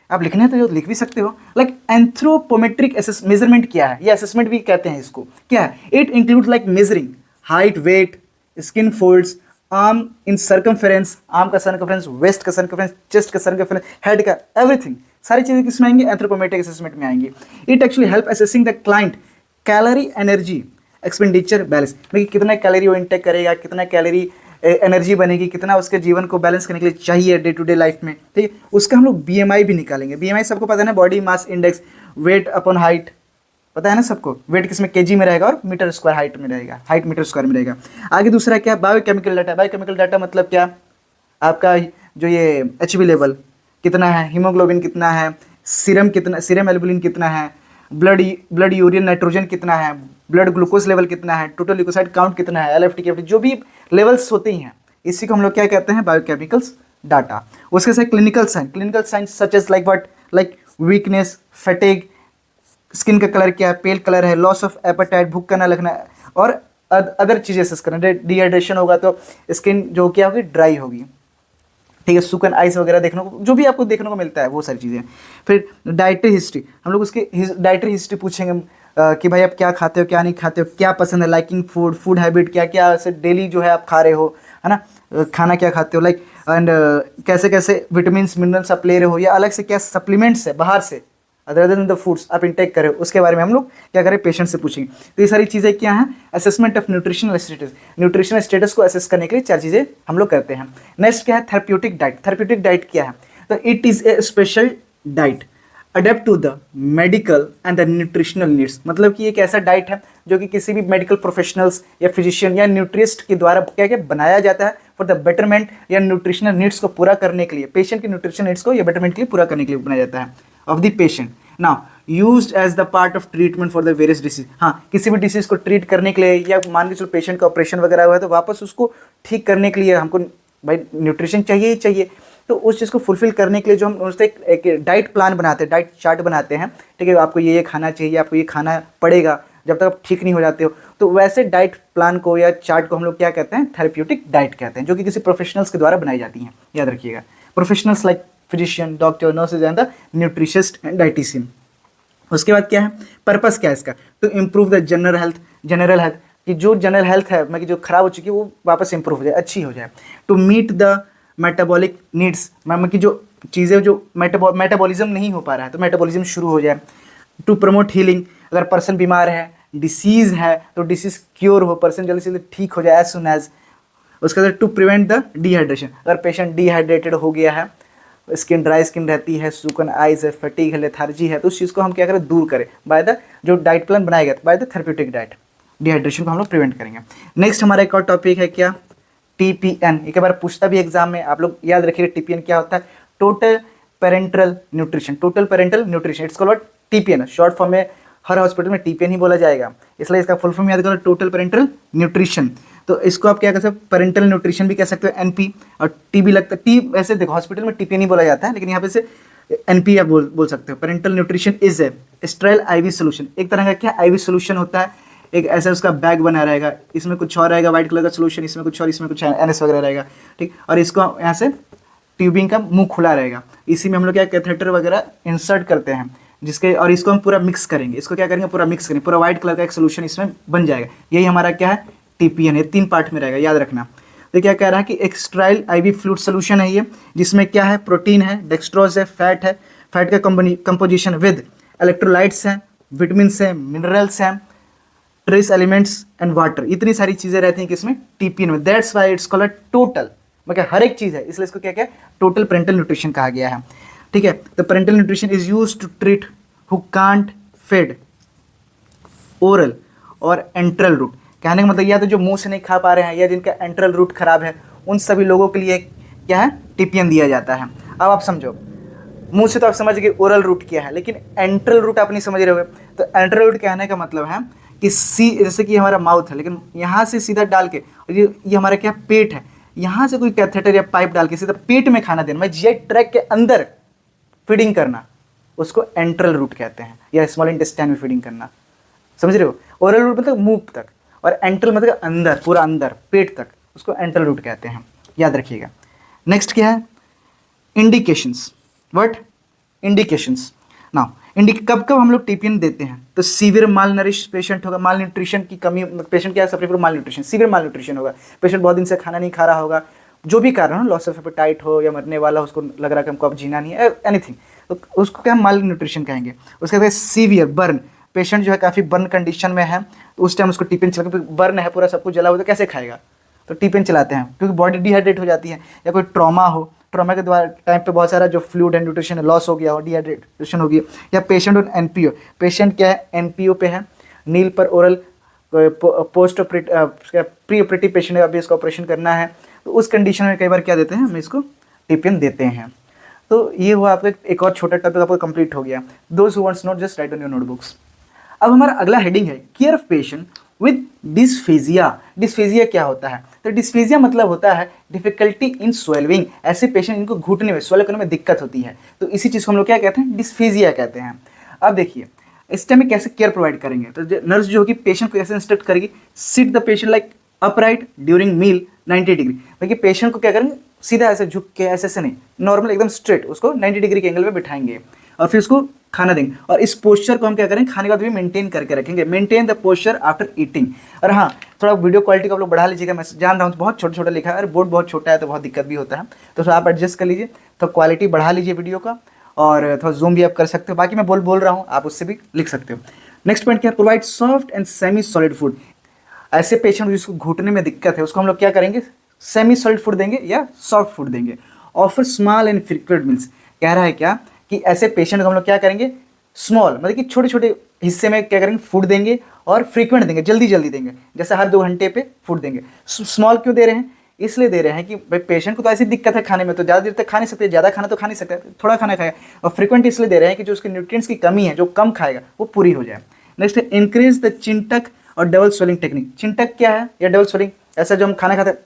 आप लिखना है तो लिख भी सकते हो। लाइक एंथ्रोपोमेट्रिक मेजरमेंट क्या है, ये असेसमेंट भी कहते हैं इसको, क्या है, it include like measuring height, weight, skin folds, arm in circumference, arm का सर्कमफेरेंस, वेस्ट का सर्कमफेरेंस, चेस्ट का सर्कमफेरेंस, हेड का, एवरीथिंग, सारी चीज़ें किसमें आएंगी, एंथ्रोपोमेट्रिक असेसमेंट में आएंगी। It actually help assessing the client calorie, energy, expenditure balance, मतलब कितना कैलोरी वो इंटेक करेगा, कितना कैलोरी एनर्जी बनेगी, कितना उसके जीवन को बैलेंस करने के लिए चाहिए डे टू डे लाइफ में, ठीक है। उसका हम लोग BMI भी निकालेंगे। BMI सबको पता है ना, body mass index, weight upon height, पता है ना सबको, वेट किसमें kg में रहेगा और मीटर स्क्वायर हाइट में रहेगा, हाइट मीटर स्क्वायर में रहेगा। आगे दूसरा क्या, बायोकेमिकल डाटा। बायोकेमिकल डाटा मतलब क्या, आपका जो ये HB लेवल कितना है, हीमोग्लोबिन कितना है, सीरम एल्बुलिन कितना है, ब्लड यूरिन नाइट्रोजन कितना है, ब्लड ग्लूकोज लेवल कितना है, टोटल ल्यूकोसाइड काउंट कितना है, LFT, KFT, जो भी लेवल्स होते हैं, इसी को हम लोग क्या कहते हैं, बायोकेमिकल्स डाटा। उसके साथ clinical sign such as like what, like weakness, fatigue, skin का कलर क्या है, पेल कलर है, लॉस ऑफ एपेटाइट, भूख का ना लगना, और अदर चीज़ें असेस करना। डिहाइड्रेशन होगा तो स्किन जो क्या होगी, ड्राई होगी, ठीक है, सुकन आइस वगैरह देखने को, जो भी आपको देखने को मिलता है वो सारी चीज़ें। फिर डाइटरी हिस्ट्री, हम लोग उसकी डाइटरी हिस्ट्री पूछेंगे कि भाई आप क्या खाते हो, क्या नहीं खाते हो, क्या पसंद है, लाइकिंग फूड हैबिट क्या क्या ऐसे डेली जो है आप खा रहे हो, है ना, खाना क्या खाते हो, लाइक एंड कैसे कैसे विटामिन मिनरल्स आप ले रहे हो, या अलग से क्या सप्लीमेंट्स है बाहर से, अदर देन द फूड्स आप इंटेक करें, उसके बारे में हम लोग क्या करें, पेशेंट से पूछेंगे। तो ये सारी चीज़ें क्या हैं, assessment of nutritional status, nutritional status को असेस करने के लिए 4 चीज़ें हम लोग करते हैं। नेक्स्ट क्या है, थेरेप्यूटिक डाइट। थेरेप्यूटिक डाइट क्या है, तो it is a special diet adept to the medical and the nutritional needs, मतलब कि एक ऐसा डाइट है जो कि किसी भी मेडिकल प्रोफेशनल्स या फिजिशियन या न्यूट्रिस्ट के द्वारा क्या क्या बनाया जाता है फॉर द बेटरमेंट या न्यूट्रिशनल नीड्स को पूरा करने के लिए, पेशेंट के न्यूट्रिशनल नीड्स को या बेटरमेंट के लिए पूरा करने के लिए बनाया जाता है of the patient. Now used as the part of treatment for the various disease. हाँ, किसी भी डिसीज को ट्रीट करने के लिए या मान के चलो पेशेंट का ऑपरेशन वगैरह हुआ है तो वापस उसको ठीक करने के लिए हमको भाई न्यूट्रिशन चाहिए ही चाहिए। तो उस चीज़ को फुलफिल करने के लिए जो हम उससे एक डाइट प्लान बनाते हैं, डाइट चार्ट बनाते हैं, ठीक है, आपको ये खाना चाहिए, आपको ये खाना पड़ेगा जब तक आप ठीक नहीं हो जाते हो। तो वैसे डाइट प्लान को या चार्ट को हम लोग क्या कहते हैं, थेरेप्यूटिक डाइट कहते हैं, जो कि किसी प्रोफेशनल्स के द्वारा बनाई जाती हैं। याद रखिएगा, professionals like physician, doctor, nurses and the nutritionist and dietitian. उसके बाद क्या है, पर्पस क्या है इसका, to improve the general health, कि जो जनरल हेल्थ है मतलब कि जो खराब हो चुकी है वो वापस इंप्रूव हो जाए, अच्छी हो जाए। To meet the metabolic needs, मतलब कि जो चीज़ें जो मेटाबॉलिज्म नहीं हो पा रहा है तो मेटाबॉलिज्म शुरू हो जाए। टू प्रमोट हीलिंग, अगर पर्सन बीमार है, डिसीज़ है तो डिसीज़ क्योर हो, पर्सन जल्दी से ठीक हो जाए एज सुन एज। उसके बाद टू प्रिवेंट द डिहाइड्रेशन, अगर पेशेंट डिहाइड्रेटेड हो गया है, स्किन ड्राई स्किन रहती है, सूखन आइज है, फटीग है, लेथार्जी है, तो उस चीज़ को हम क्या करें, दूर करें बाय द जो डाइट प्लान बनाया गया by the therapeutic diet. Dehydration को हम लोग प्रिवेंट करेंगे। नेक्स्ट हमारा एक और टॉपिक है क्या, TPN। एक बार पूछता भी एग्जाम में, आप लोग याद रखिए TPN क्या होता है, total parental nutrition. Total parental nutrition it's called TPN, short form में हर हॉस्पिटल में TPN ही बोला जाएगा, इसलिए इसका फुल फॉर्म याद करो, टोटल पेरेंटल न्यूट्रिशन। तो इसको आप क्या कह सकते हो, पेरेंटल न्यूट्रिशन भी कह सकते हो, NP। और T भी लगता है, T ऐसे देखो हॉस्पिटल में TPN ही बोला जाता है, लेकिन यहाँ पे से NP आप बोल सकते हो। Parental nutrition is a sterile IV solution, एक तरह का क्या IV सोल्यूशन होता है, एक ऐसा उसका बैग बना रहेगा, इसमें कुछ और रहेगा व्हाइट कलर का सोल्यूशन, इसमें कुछ और, इसमें कुछ NS वगैरह रहेगा, ठीक। और इसको यहाँ से ट्यूबिंग का मुंह खुला रहेगा, इसी में हम लोग क्या कैथेटर वगैरह इंसर्ट करते हैं, जिसके और इसको हम पूरा मिक्स करेंगे, इसको क्या करेंगे, पूरा मिक्स करेंगे, पूरा व्हाइट कलर का एक सोल्यूशन इसमें बन जाएगा। यही हमारा क्या है, TPN है, 3 पार्ट में रहेगा, याद रखना। तो क्या कह रहा है कि एक स्टेराइल IV फ्लूइड सोल्यूशन है ये, जिसमें क्या है, प्रोटीन है, डेक्सट्रोज है, फैट का कंपोजिशन विद इलेक्ट्रोलाइट्स हैं, विटामिन्स हैं, मिनरल्स हैं, ट्रेस एलिमेंट्स एंड वाटर, इतनी सारी चीज़ें रहती हैं किसमें, TPN में। That's why it's called total, मतलब हर एक चीज़ है, इसलिए इसको क्या क्या टोटल पेरेंटल न्यूट्रिशन कहा गया है, ठीक है। The parental nutrition is used to treat who can't fed oral और एंट्रल रूट। कहने का मतलब या तो जो मुंह से नहीं खा पा रहे हैं या जिनका एंट्रल रूट खराब है, उन सभी लोगों के लिए क्या है, TPN दिया जाता है। अब आप समझो, मुंह से तो आप समझ गए ओरल रूट क्या है, लेकिन एंट्रल रूट आप नहीं समझ रहे होगे। तो एंट्रल रूट कहने का मतलब है कि जैसे कि हमारा माउथ है, लेकिन यहाँ से सीधा डाल के, ये हमारा क्या पेट है, यहाँ से कोई कैथेटर या पाइप डाल के सीधा पेट में खाना देना, GI ट्रैक के अंदर फीडिंग करना, उसको एंट्रल रूट कहते हैं, या स्मॉल इंटेस्टाइन में फीडिंग करना, समझ रहे हो। ओरल रूट मतलब मुंह तक, और एंट्रल मतलब अंदर, पूरा अंदर पेट तक, उसको एंट्रल रूट कहते हैं, याद रखिएगा। नेक्स्ट क्या है, इंडिकेशंस। What, indications. नाउ कब कब हम लोग TPN देते हैं, तो सीवियर माल नरिश पेशेंट होगा, माल न्यूट्रिशन की कमी, पेशेंट क्या suffer from mall nutrition, severe mall nutrition होगा, पेशेंट बहुत दिन से खाना नहीं खा रहा होगा, जो भी कारण हो, लॉस ऑफ एपेटाइट हो या मरने वाला, उसको लग रहा है कि हमको अब जीना नहीं है, एनीथिंग, तो उसको क्या माल न्यूट्रिशन कहेंगे। उसके बाद सीवियर बर्न, पेशेंट जो है काफ़ी बर्न कंडीशन में है, तो उस टाइम उसको TPN चला, बर्न है पूरा, सब कुछ जला हुआ, तो कैसे खाएगा, तो TPN चलाते हैं, क्योंकि बॉडी डिहाइड्रेट हो जाती है। या कोई ट्रॉमा हो, ट्रॉमा के द्वारा टाइम पे बहुत सारा जो फ्लूइड एंड न्यूट्रिशन लॉस हो गया हो, डिहाइड्रेशन हो गया, या पेशेंट ऑन NPO, पेशेंट क्या है NPO पे है, नील पर oral post pre operative patient है, अभी इसका ऑपरेशन करना है, तो उस कंडीशन में कई बार क्या देते हैं, हम इसको TPN देते हैं। तो ये हुआ आपका एक और छोटा टॉपिक आपका कंप्लीट हो गया। Those who wants note just right on your notebooks. अब हमारा अगला हेडिंग है care of patient with dysphagia. Dysphagia क्या होता है, तो डिस्फेजिया मतलब होता है डिफिकल्टी इन स्वेलविंग, ऐसे पेशेंट इनको घुटने में, स्वेलो करने में दिक्कत होती है, तो इसी चीज़ को हम लोग क्या कहते हैं, डिस्फेजिया कहते हैं। अब देखिए इस टाइम में कैसे केयर प्रोवाइड करेंगे, तो नर्स जो होगी पेशेंट को कैसे इंस्ट्रक्ट करेगी, sit the patient like upright during meal 90 degree, देखिए पेशेंट को क्या करेंगे, सीधा ऐसे झुक के ऐसे नहीं, नॉर्मल एकदम स्ट्रेट उसको 90 डिग्री के एंगल में बिठाएंगे और फिर उसको खाना देंगे, और इस पोस्चर को हम क्या करेंगे, खाने के बाद भी मेंटेन करके रखेंगे, maintain the posture after eating. और हाँ, थोड़ा वीडियो क्वालिटी को आप लोग बढ़ा लीजिएगा, मैं जान रहा हूँ बहुत छोटा छोटा लिखा है, और बोर्ड बहुत छोटा है तो बहुत दिक्कत भी होता है, तो आप एडजस्ट कर लीजिए, तो क्वालिटी बढ़ा लीजिए वीडियो का, और थोड़ा जूम भी आप कर सकते हो, बाकी मैं बोल रहा हूँ, आप उससे भी लिख सकते हो। नेक्स्ट पॉइंट क्या है, provide soft and semi solid food. ऐसे पेशेंट जिसको घुटने में दिक्कत है उसको हम लोग क्या करेंगे, सेमी सॉलिड फूड देंगे या सॉफ्ट फूड देंगे। Offer small and frequent meals, कह रहा है क्या कि ऐसे पेशेंट को हम लोग क्या करेंगे, स्मॉल मतलब कि छोटे छोटे हिस्से में क्या करेंगे, फूड देंगे और फ्रीक्वेंट देंगे, जल्दी जल्दी देंगे, जैसे हर 2 घंटे पे फूड देंगे। स्मॉल क्यों दे रहे हैं, इसलिए दे रहे हैं कि भाई पेशेंट को तो ऐसी दिक्कत है खाने में, तो ज़्यादा देर तक खा नहीं सकते, ज़्यादा खाना तो खा नहीं सकते, थोड़ा खाना खाएगा। और फ्रीक्वेंट इसलिए दे रहे हैं कि जो उसके न्यूट्रिएंट्स की कमी है, जो कम खाएगा वो पूरी हो जाए। नेक्स्ट है इंक्रीज द चिंटक और डबल स्वेलिंग टेक्निक। चिंटक क्या है या डबल स्वेलिंग, ऐसा जो हम खाना खाते हैं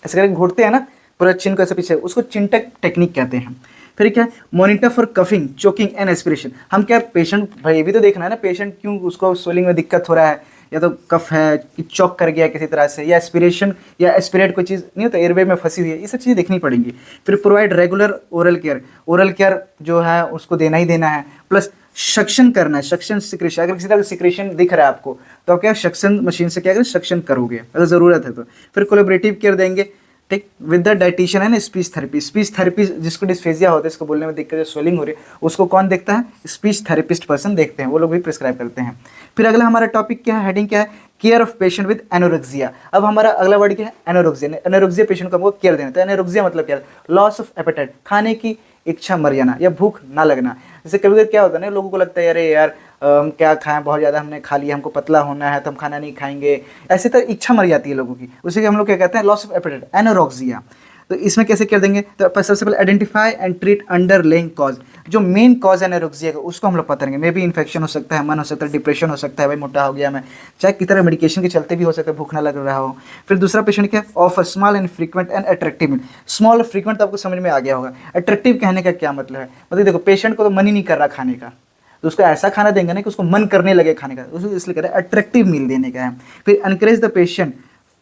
ऐसे करके घोटते हैं ना पूरा चिन को ऐसे पीछे, उसको चिंटक टेक्निक कहते हैं। फिर क्या, monitor for coughing, choking and aspiration. हम क्या पेशेंट, भाई ये भी तो देखना है ना पेशेंट क्यों उसको स्वेलिंग में दिक्कत हो रहा है, या तो कफ है कि चौक कर गया किसी तरह से, या एस्पिरेशन या एस्पिरेट कोई चीज़ नहीं होता एयरवे में फंसी हुई है, ये सब चीज़ें देखनी पड़ेंगी। फिर provide regular oral care, oral care जो है उसको देना ही देना है, प्लस सक्शन करना है, सक्शन सिक्रेशन, अगर किसी तरह का सिक्रेशन दिख रहा है आपको तो आप क्या सक्शन मशीन से क्या करें, सक्शन करोगे अगर ज़रूरत है तो। फिर कोलैबोरेटिव केयर देंगे, ठीक, विद द डाइटिशियन है ना, स्पीच थेरेपी। स्पीच थेरेपी जिसको डिस्फेजिया होता है, इसको बोलने में दिक्कत है, स्वेलिंग हो रही है, उसको कौन देखता है, स्पीच थेरेपिस्ट पर्सन देखते हैं, वो लोग भी प्रिस्क्राइब करते हैं। फिर अगला हमारा टॉपिक क्या है, हेडिंग क्या है, care of patient with anorexia. अब हमारा अगला वर्ड क्या है, एनोरेक्सिया। एनोरेक्सिया पेशेंट को हमको केयर देना, तो एनोरेक्सिया मतलब क्या है, लॉस ऑफ एपेटाइट, खाने की इच्छा मर जाना या भूख ना लगना। जैसे कभी कभी क्या होता है ना, लोगों को लगता है अरे यार हम क्या खाएं, बहुत ज़्यादा हमने खा लिया, हमको पतला होना है तो हम खाना नहीं खाएंगे, ऐसे तो इच्छा मर जाती है लोगों की, उसी के हम लोग क्या कहते हैं, लॉस ऑफ एपेटाइट, एनोरेक्सिया। तो इसमें कैसे कर देंगे, तो सबसे पहले identify and treat underlying cause, जो मेन कॉज है एनोरेक्सिया का उसको हम लोग पता करेंगे। मे भी इन्फेक्शन हो सकता है, मन हो सकता है, डिप्रेशन हो सकता है, भाई मोटा हो गया मैं, चाहे किसी तरह मेडिकेशन के चलते भी हो सकता है, भूख ना लग रहा हो। फिर दूसरा पेशेंट क्या है, offer small and frequent and attractive meal. Small और फ्रीक्वेंट तो आपको समझ में आ गया होगा, अट्रैक्टिव कहने का क्या मतलब है, मतलब देखो पेशेंट को तो मन ही नहीं कर रहा खाने का, तो उसको ऐसा खाना देंगे ना कि उसको मन करने लगे खाने का, उसको इसलिए कह रहे हैं अट्रैक्टिव मील देने का है। फिर encourage the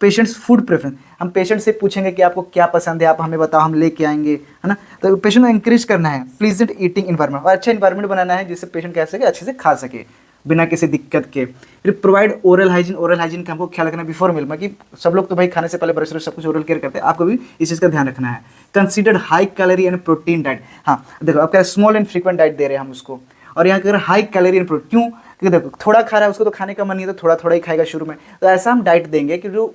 patients food preference, हम पेशेंट से पूछेंगे कि आपको क्या पसंद है, आप हमें बताओ, हम लेके आएंगे, है ना। तो पेशेंट को इंकरेज करना है, प्लीजेंट ईटिंग इन्वायरमेंट, और अच्छा इन्वायरमेंट बनाना है जिससे पेशेंट कह सके अच्छे से खा सके बिना किसी दिक्कत के। फिर provide oral hygiene, oral hygiene का हमको ख्याल रखना बिफोर मील, कि सब लोग तो भाई खाने से पहले ब्रश सब कुछ ओरल केयर करते हैं, आपको भी इस चीज़ का ध्यान रखना है। Consider high calorie and protein diet, हाँ देखो आप क्या स्मॉल एंड फ्रीक्वेंट डाइट दे रहे हैं हम उसको, और यहाँ अगर हाई कैलोरी एंड प्रोटीन, क्यों, क्योंकि देखो थोड़ा खा रहा है उसको तो खाने का मन नहीं है, तो थोड़ा थोड़ा ही खाएगा शुरू में, तो ऐसा हम डाइट देंगे कि जो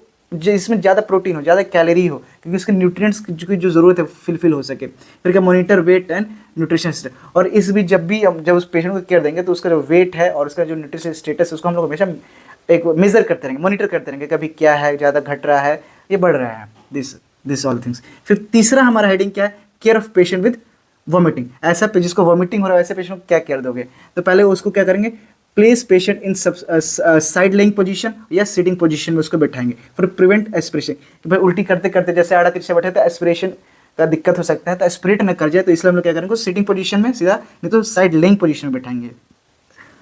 इसमें ज़्यादा प्रोटीन हो, ज़्यादा कैलोरी हो, क्योंकि उसके न्यूट्रिएंट्स की जो ज़रूरत है फिल हो सके। फिर क्या, monitor weight and nutrition status, और इस बीच जब भी हम जब उस पेशेंट को केयर देंगे तो उसका जो वेट है और उसका जो न्यूट्रिशन स्टेटस है उसको हम लोग हमेशा एक मेजर करते रहेंगे, मॉनिटर करते रहेंगे, कभी क्या है, ज़्यादा घट रहा है, ये बढ़ रहा है, दिस ऑल थिंग्स। फिर तीसरा हमारा हेडिंग क्या है, care of patient with vomiting. ऐसा जिसको वॉमिटिंग हो रहा है ऐसे पेशेंट को क्या केयर दोगे, तो पहले उसको क्या करेंगे, place patient in side laying position या सिटिंग पोजीशन में उसको बैठाएंगे। फिर प्रिवेंट एस्पिरेशन, कि भाई उल्टी करते करते जैसे आड़ा तिरछा बैठे तो एस्पिरेशन का दिक्कत हो सकता है, तो एस्पिरेट न कर जाए, तो इसलिए हम लोग क्या करेंगे, सिटिंग पोजीशन में सीधा, नहीं तो साइड लेइंग पोजीशन में बैठाएंगे।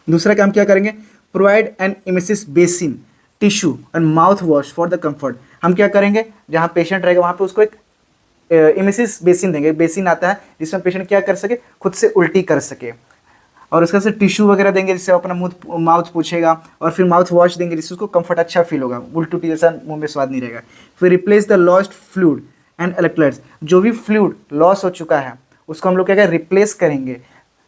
दूसरा काम क्या करेंगे, provide an emesis basin, tissue and mouth wash for the comfort. हम क्या करेंगे, जहाँ पेशेंट रहेगा वहाँ पे उसको एक इमेसिस बेसिन देंगे, बेसिन आता है जिसमें पेशेंट क्या कर सके, खुद से उल्टी कर सके, और उसका से टिश्यू वगैरह देंगे जिससे अपना मुंह माउथ पूछेगा, और फिर माउथ वॉश देंगे जिससे उसको कंफर्ट अच्छा फील होगा, उल्टी जैसा मुंह में स्वाद नहीं रहेगा। फिर replace the lost fluid and electrolytes, जो भी फ्लूइड लॉस हो चुका है उसको हम लोग क्या करें, रिप्लेस करेंगे,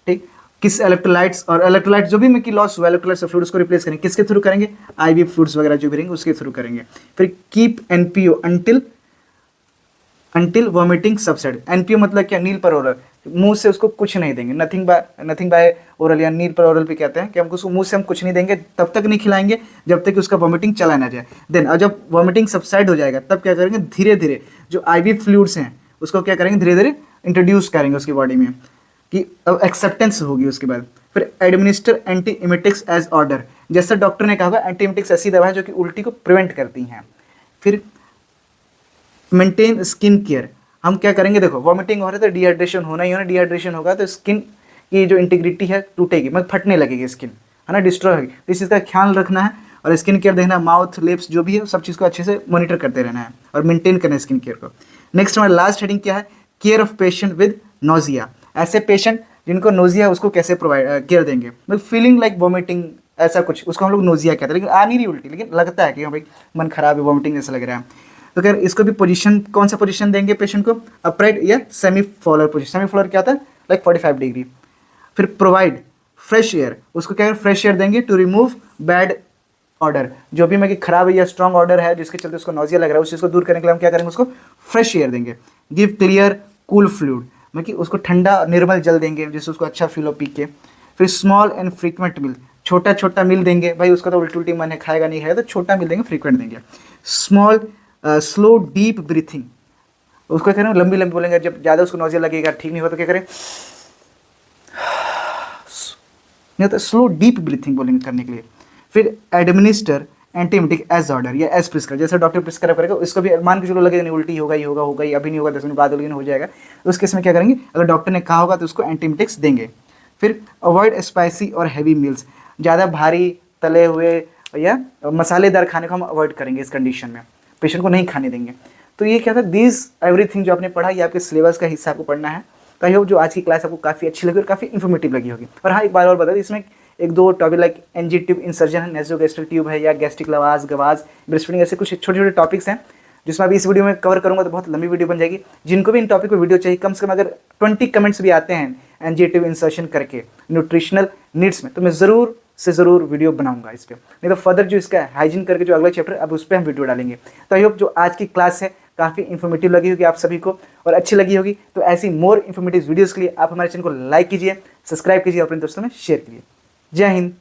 ठीक, किस इलेक्ट्रोलाइट्स, और इलेक्ट्रोलाइट्स जो भी में कि लॉस हुआ इलेक्ट्रोलाइट्स और फ्लूइड उसको रिप्लेस करेंगे, किसके थ्रू करेंगे, आईवी फ्लूइड्स वगैरह जो भी रहेंगे उसके थ्रू करेंगे। फिर keep NPO until vomiting subside. NPO मतलब क्या, नील पर ओरल, मुंह से उसको कुछ नहीं देंगे, नथिंग बाय ओरल या नील पर ओरल भी कहते हैं, कि हमको उसको मुंह से हम कुछ नहीं देंगे, तब तक नहीं खिलाएंगे जब तक कि उसका वॉमिटिंग चला ना जाए। देन और जब वॉमिटिंग सबसाइड हो जाएगा तब क्या करेंगे, धीरे धीरे जो आईवी फ्लूइड्स हैं उसको क्या करेंगे, धीरे धीरे इंट्रोड्यूस करेंगे उसकी बॉडी में, कि अब एक्सेप्टेंस होगी उसके बाद। फिर administer anti emetics as order, जैसा डॉक्टर ने कहा होगा, एंटी इमेटिक्स ऐसी दवा है जो कि उल्टी को प्रिवेंट करती हैं। फिर मेंटेन स्किन केयर, हम क्या करेंगे, देखो वॉमिटिंग हो रहा है तो डिहाइड्रेशन होना ही होना, डिहाइड्रेशन होगा तो स्किन की जो इंटीग्रिटी है टूटेगी, मतलब फटने लगेगी स्किन, है ना, डिस्ट्रॉय होगी, तो इस चीज़ का ख्याल रखना है, और स्किन केयर देखना, माउथ लिप्स जो भी है सब चीज़ को अच्छे से मॉनिटर करते रहना है और मेंटेन करना है स्किन केयर को। नेक्स्ट हमारा लास्ट हेडिंग क्या है, care of patient with nausea. ऐसे पेशेंट जिनको नोजिया उसको कैसे प्रोवाइड केयर देंगे, मतलब फीलिंग लाइक वॉमिटिंग ऐसा कुछ, उसको हम लोग नोजिया कहते हैं, लेकिन आ नहीं रही उल्टी, लेकिन लगता है कि हाँ भाई मन खराब है, वॉमिटिंग जैसा लग रहा है, तो खैर इसको भी पोजीशन, कौन सा पोजीशन देंगे पेशेंट को, अपराइट या semi Fowler position. Semi Fowler क्या होता है, लाइक 45 डिग्री। फिर प्रोवाइड फ्रेश एयर, उसको क्या करें, फ्रेश एयर देंगे टू रिमूव बैड ऑर्डर, जो भी मतलब खराब है या स्ट्रॉन्ग ऑर्डर है जिसके चलते उसको नोजिया लग रहा है उस चीज़ को दूर करने के लिए हम क्या करेंगे, उसको फ्रेश एयर देंगे। गिव क्लियर कूल फ्लूइड, मतलब कि उसको ठंडा निर्मल जल देंगे जिससे उसको अच्छा फील हो पी के। फिर स्मॉल एंड फ्रीक्वेंट मील, छोटा छोटा मील देंगे, भाई उसका तो उल्टी उल्टी मन है, खाएगा नहीं खाएगा तो छोटा मील देंगे, फ्रीक्वेंट देंगे। स्मॉल स्लो डीप ब्रीथिंग, उसको क्या करें, लंबी लंबी बोलेंगे, जब ज़्यादा उसको नोजिया लगेगा ठीक नहीं हो तो क्या करें, नहीं होता स्लो डीप ब्रीथिंग बोलेंगे करने के लिए। फिर एडमिनिस्टर एंटीबायोटिक एज ऑर्डर या एज प्रिस्क्राइब, जैसे डॉक्टर प्रिस्क्राइब करेगा उसको भी मान के चलो लगेगा नहीं उल्टी होगा, ये होगा ही, अभी नहीं होगा 10 मिनट बाद हो जाएगा, तो उस केस में क्या करेंगे, अगर डॉक्टर ने कहा होगा तो उसको एंटीबायोटिक्स देंगे। फिर अवॉइड स्पाइसी और हैवी मील्स, ज़्यादा भारी तले हुए या मसालेदार खाने को हम अवॉइड करेंगे इस कंडीशन में, पेशेंट को नहीं खाने देंगे। तो ये क्या था, दिस एवरीथिंग जो आपने पढ़ा ये आपके सिलेबस का हिस्सा आपको पढ़ना है। तो आई होप जो आज की क्लास आपको काफ़ी अच्छी लगी और काफ़ी इन्फॉर्मेटिव लगी होगी। और हाँ, एक बार और बता दें, इसमें एक दो topic like NG tube insertion है, नेसोगैस्ट्रिक ट्यूब है, या गैस्ट्रिक लवाज गवाज ब्रेस्टफीडिंग, ऐसे कुछ छोटे छोटे टॉपिक्स हैं जिसमें अभी इस वीडियो में कवर करूंगा तो बहुत लंबी वीडियो बन जाएगी। जिनको भी इन टॉपिक पे वीडियो चाहिए, कम से कम अगर 20 कमेंट्स भी आते हैं एनजी ट्यूब इंसर्शन करके न्यूट्रिशनल नीड्स में, तो मैं ज़रूर से ज़रूर वीडियो बनाऊंगा इस पर। नहीं तो फर्दर जो इसका हाइजीन करके जो अगला चैप्टर अब उस पर हम वीडियो डालेंगे। तो आई होप जो आज की क्लास है काफ़ी इन्फॉर्मेटिव लगी होगी आप सभी को और अच्छी लगी होगी। तो ऐसी मोर इन्फॉर्मेटिव वीडियोज़ के लिए आप हमारे चैनल को लाइक कीजिए, सब्सक्राइब कीजिए और अपने दोस्तों में शेयर कीजिए। जय हिंद।